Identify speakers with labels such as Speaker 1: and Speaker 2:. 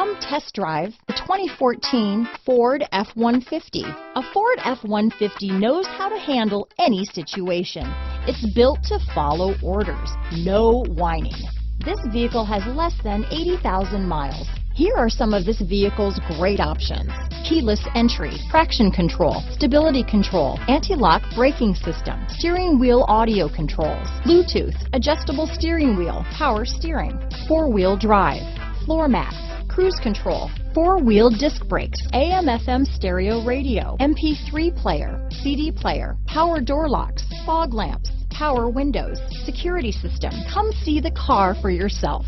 Speaker 1: Come test drive the 2014 Ford F-150. A Ford F-150 knows how to handle any situation. It's built to follow orders, no whining. This vehicle has less than 80,000 miles. Here are some of this vehicle's great options: keyless entry, traction control, stability control, anti-lock braking system, steering wheel audio controls, Bluetooth, adjustable steering wheel, power steering, four-wheel drive, floor mats, cruise control, four-wheel disc brakes, AM/FM stereo radio, MP3 player, CD player, power door locks, fog lamps, power windows, security system. Come see the car for yourself.